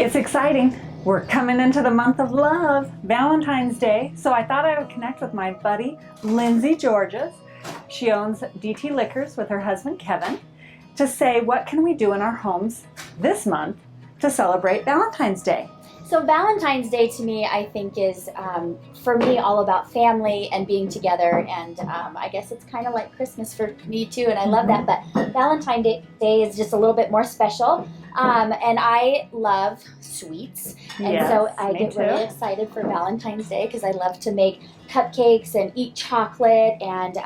It's exciting. We're coming into the month of love, Valentine's Day. So I thought I would connect with my buddy, Lindsey Georges. She owns DT Liquors with her husband, Kevin, to say what can we do in our homes this month to celebrate Valentine's Day. So Valentine's Day to me, I think is, for me, all about family and being together. And I guess it's kind of like Christmas for me too, and I love that. But Valentine's Day is just a little bit more special. And I love sweets. And Yes, so I me get too. really excited for Valentine's Day because I love to make cupcakes and eat chocolate. And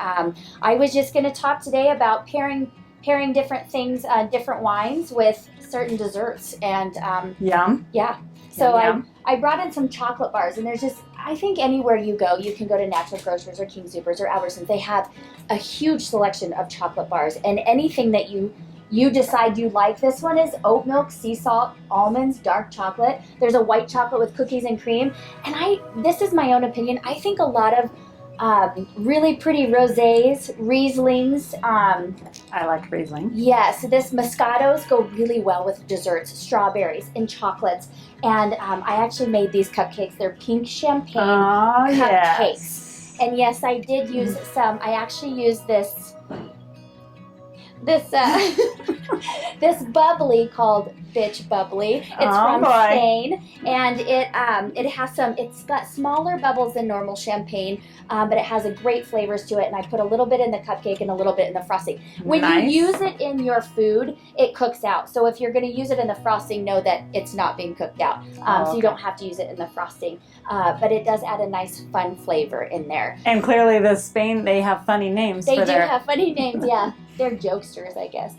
I was just going to talk today about pairing different things, different wines with certain desserts. And Yum. yeah. So Yum. I brought in some chocolate bars, and there's just, I think anywhere you go, you can go to Natural Grocers or King Soopers or Albertsons. They have a huge selection of chocolate bars, and anything that you decide you like. This one is oat milk, sea salt, almonds, dark chocolate. There's a white chocolate with cookies and cream. And this is my own opinion, I think a lot of really pretty rosés, Rieslings. I like Riesling. Yes, this Moscatos go really well with desserts, strawberries and chocolates. And I actually made these cupcakes. They're pink champagne Oh, cupcakes. yes. And yes, I did use some. I actually used this this bubbly called Bitch Bubbly. It's from Spain, and it has it's got smaller bubbles than normal champagne, but it has a great flavors to it. And I put a little bit in the cupcake and a little bit in the frosting. When Nice. you use it in your food, it cooks out. So if you're going to use it in the frosting, know that it's not being cooked out. So you don't have to use it in the frosting, but it does add a nice fun flavor in there. And clearly the Spain, they have funny names They for do their... have funny names, yeah. They're jokesters, I guess.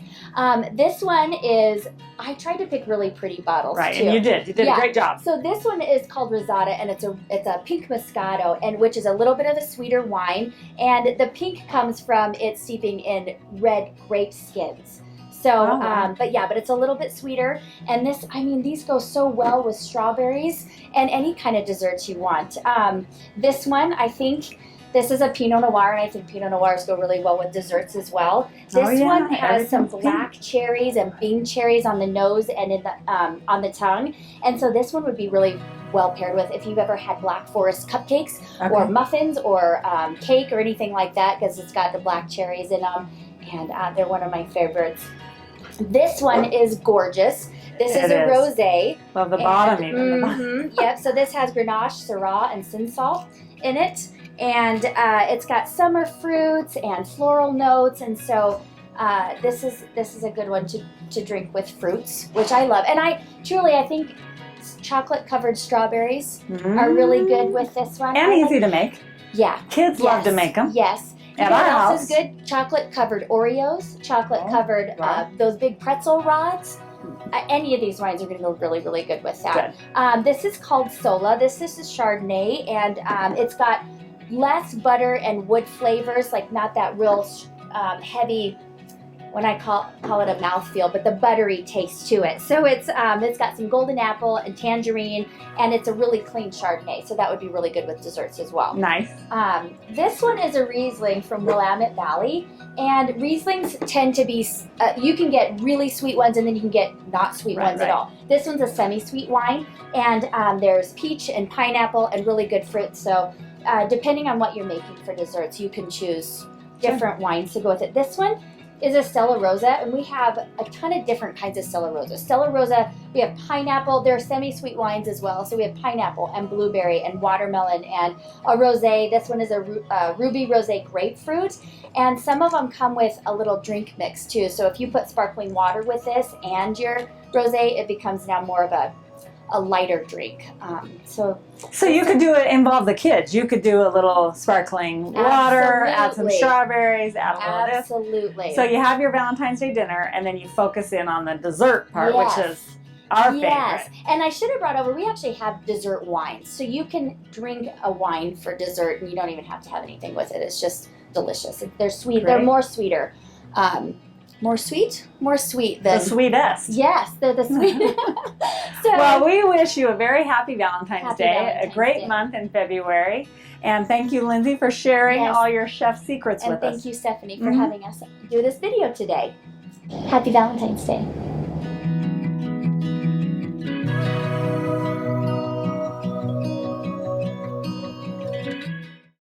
This one is, I tried to pick really pretty bottles Right, too. and you did. You did a great job. So this one is called Rosata, and it's a pink Moscato, and which is a little bit of a sweeter wine. And the pink comes from it steeping in red grape skins. So, but it's a little bit sweeter. And these go so well with strawberries and any kind of desserts you want. This one, I think, this is a Pinot Noir, and I think Pinot Noirs go really well with desserts as well. This one has some black cherries and Bing cherries on the nose and in the on the tongue, and so this one would be really well paired with if you've ever had Black Forest cupcakes or muffins or cake or anything like that, because it's got the black cherries in them, and they're one of my favorites. This one is gorgeous. This is a rosé. Love the bottom even. Yep. So this has Grenache, Syrah, and Sin Salt in it. And it's got summer fruits and floral notes, and so this is a good one to drink with fruits, which I love. And I think chocolate covered strawberries are really good with this one. And easy to make. Yeah, Kids love to make them. Yes. At what our else house is good? Chocolate covered Oreos, chocolate covered those big pretzel rods. Any of these wines are going to go really, really good with that. Good. This is called Sola. This is Chardonnay, and it's got less butter and wood flavors, like not that real heavy, when I call it a mouthfeel, but the buttery taste to it. So it's got some golden apple and tangerine, and it's a really clean Chardonnay, so that would be really good with desserts as well. Nice. This one is a Riesling from Willamette Valley, and Rieslings tend to be, you can get really sweet ones and then you can get not sweet ones at all. This one's a semi-sweet wine, and there's peach and pineapple and really good fruit, so depending on what you're making for desserts, you can choose different wines to go with it. This one is a Stella Rosa, and we have a ton of different kinds of Stella Rosa. Stella Rosa, we have pineapple. There are semi-sweet wines as well, so we have pineapple and blueberry and watermelon and a rosé. This one is a ruby rosé grapefruit, and some of them come with a little drink mix too. So if you put sparkling water with this and your rosé, it becomes now more of a lighter drink. So you could involve the kids. You could do a little sparkling water, add some strawberries, add a little this. Absolutely. So you have your Valentine's Day dinner, and then you focus in on the dessert part, which is our favorite. Yes, and I should have brought over, we actually have dessert wines. So you can drink a wine for dessert, and you don't even have to have anything with it. It's just delicious. They're sweet. They're more sweeter. More sweet than... The sweetest. Yes, they're the sweetest. Well, we wish you a very happy Valentine's Day, a great month in February. And thank you, Lindsey, for sharing all your chef secrets with us. And thank you, Stephanie, for having us do this video today. Happy Valentine's Day.